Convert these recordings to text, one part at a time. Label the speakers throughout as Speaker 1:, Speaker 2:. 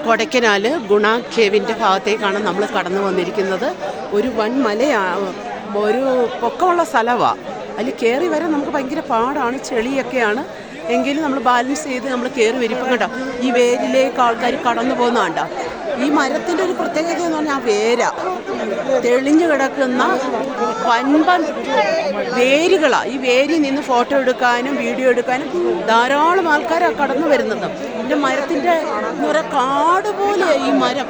Speaker 1: കൊടൈക്കനാൽ ഗുണ കേവിൻ്റെ ഭാഗത്തേക്കാണ് നമ്മൾ കടന്നു വന്നിരിക്കുന്നത്. ഒരു വൻ മലയാണ്, ഒരു പൊക്കമുള്ള സ്ഥലമാണ്. അതിൽ കയറി വരാൻ നമുക്ക് ഭയങ്കര പാടാണ്, ചെളിയൊക്കെയാണ്. എങ്കിലും നമ്മൾ ബാലൻസ് ചെയ്ത് നമ്മൾ കയറി വരിപ്പം കേട്ടോ. ഈ വേരിലേക്ക് ആൾക്കാർ കടന്നു പോകുന്നതാണ്ടോ. ഈ മരത്തിൻ്റെ ഒരു പ്രത്യേകത എന്ന് പറഞ്ഞാൽ ആ വേര തെളിഞ്ഞു കിടക്കുന്ന വൻപൻ വേരുകളാണ്. ഈ വേരിൽ നിന്ന് ഫോട്ടോ എടുക്കാനും വീഡിയോ എടുക്കാനും ധാരാളം ആൾക്കാരാണ് കടന്നു വരുന്നത്. ഇതിൻ്റെ മരത്തിൻ്റെ എന്ന് പറയുക കാട് പോലെ ഈ മരം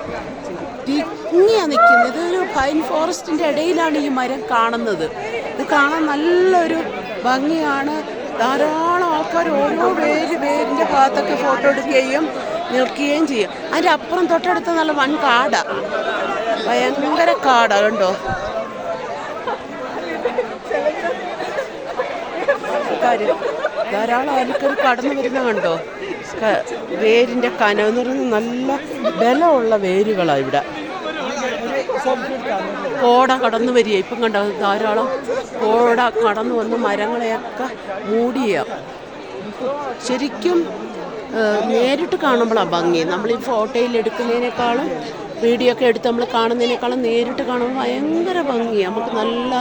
Speaker 1: തിങ്ങിയാണ് നിൽക്കുന്നത്. ഇതൊരു പൈൻ ഫോറസ്റ്റിൻ്റെ ഇടയിലാണ് ഈ മരം കാണുന്നത്. ഇത് കാണാൻ നല്ലൊരു ഭംഗിയാണ്. ധാരാളം ആൾക്കാർ ഓരോ വേരിൻ്റെ ഭാഗത്തൊക്കെ ഫോട്ടോ എടുക്കുകയും നിൽക്കുകയും ചെയ്യും. അതിൻ്റെ അപ്പുറം തൊട്ടടുത്ത് നല്ല വൻ കാടാണ്, ഭയങ്കര കാടാണ് കണ്ടോ. ധാരാളം ആൾക്കാർ കടന്നു വരുന്ന കണ്ടോ. വേരിൻ്റെ കനം എന്ന് പറയുന്നത് നല്ല ബലമുള്ള വേരുകളാണ് ഇവിടെ. കോട കടന്നു വരിക. ഇപ്പം കണ്ടോ ധാരാളം കോട കടന്നു വന്ന് മരങ്ങളെയൊക്കെ മൂടിയ. ശരിക്കും നേരിട്ട് കാണുമ്പോഴാണ് ഭംഗി. നമ്മൾ ഈ ഫോട്ടോയിൽ എടുക്കുന്നതിനേക്കാളും വീഡിയോ ഒക്കെ എടുത്ത് നമ്മൾ കാണുന്നതിനേക്കാളും നേരിട്ട് കാണുമ്പോൾ ഭയങ്കര ഭംഗിയാണ്. നമുക്ക് നല്ല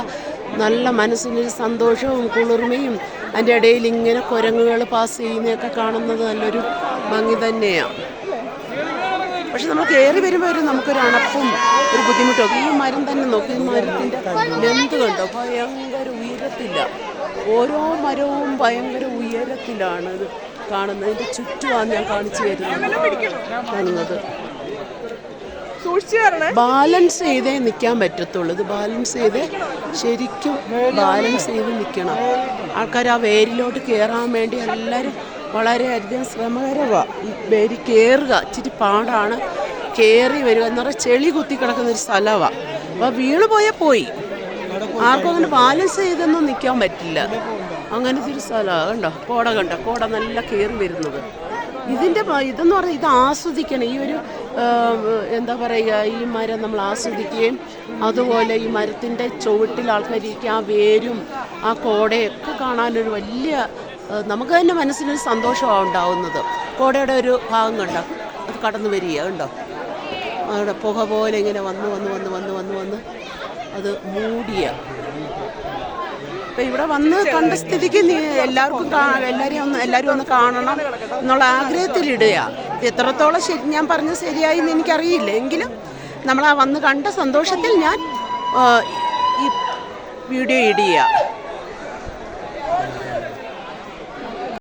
Speaker 1: നല്ല മനസ്സിനൊരു സന്തോഷവും കുളിർമയും. അതിൻ്റെ ഇടയിൽ ഇങ്ങനെ കുരങ്ങുകൾ പാസ് ചെയ്യുന്നതൊക്കെ കാണുന്നത് നല്ലൊരു ഭംഗി തന്നെയാണ്. പക്ഷെ നമ്മൾ കയറി വരുമ്പോൾ നമുക്കൊരു അണപ്പും ഒരു ബുദ്ധിമുട്ടൊക്കെ. ഈ മരം തന്നെ നോക്കി, ഈ മരത്തിൻ്റെ ലെന്ത് കണ്ടോ, ഭയങ്കര ഉയരത്തില്ല. ഓരോ മരവും ഭയങ്കര ഉയരത്തിലാണ് ഇത് കാണുന്നത്. ഇതിൻ്റെ ചുറ്റുമാണ് ഞാൻ കാണിച്ചു തരുന്നത്. ബാലൻസ് ചെയ്തേ നിൽക്കാൻ പറ്റത്തുള്ളൂ. ഇത് ബാലൻസ് ചെയ്ത് ശരിക്കും ബാലൻസ് ചെയ്ത് നിൽക്കണം. ആൾക്കാർ ആ വേരിലോട്ട് കയറാൻ വേണ്ടി എല്ലാവരും വളരെയധികം ശ്രമകരമാണ്. ഈ വേരി കയറുക ഇച്ചിരി പാടാണ്. കയറി വരിക എന്ന് പറഞ്ഞാൽ ചെളി കുത്തി കിടക്കുന്നൊരു സ്ഥലമാണ്. അപ്പോൾ വീണ് പോയാൽ പോയി. ആർക്കും അങ്ങനെ ബാലൻസ് ചെയ്തൊന്നും നിൽക്കാൻ പറ്റില്ല. അങ്ങനത്തെ ഒരു സ്ഥലമാണ് കണ്ടോ. കോട കണ്ടോ, കോട നല്ല കയറി വരുന്നത്. ഇതിൻ്റെ ഇതെന്ന് പറഞ്ഞാൽ ഇത് ആസ്വദിക്കണം. ഈ ഒരു എന്താ പറയുക, ഈ മരം നമ്മൾ ആസ്വദിക്കുകയും അതുപോലെ ഈ മരത്തിൻ്റെ ചുവട്ടിൽ ആൾക്കാരിക്കുക, ആ വേരും ആ കോടയൊക്കെ കാണാനൊരു വലിയ നമുക്ക് തന്നെ മനസ്സിനൊരു സന്തോഷമാണ് ഉണ്ടാവുന്നത്. കോടയുടെ ഒരു ഭാഗം കണ്ടോ, അത് കടന്നു വരിക കണ്ടോ. അവിടെ പുക പോലെ ഇങ്ങനെ വന്ന് വന്ന് വന്ന് വന്ന് വന്ന് വന്ന് അത് മൂടിയ. അപ്പം ഇവിടെ വന്ന് കണ്ട സ്ഥിതിക്ക് എല്ലാവരും ഒന്ന് കാണണം എന്നുള്ള ആഗ്രഹത്തിലിടുക. എത്രത്തോളം ഞാൻ പറഞ്ഞത് ശരിയായി എന്ന് എനിക്കറിയില്ല. എങ്കിലും നമ്മൾ ആ വന്ന് കണ്ട സന്തോഷത്തിൽ ഞാൻ ഈ വീഡിയോ ഇടുക.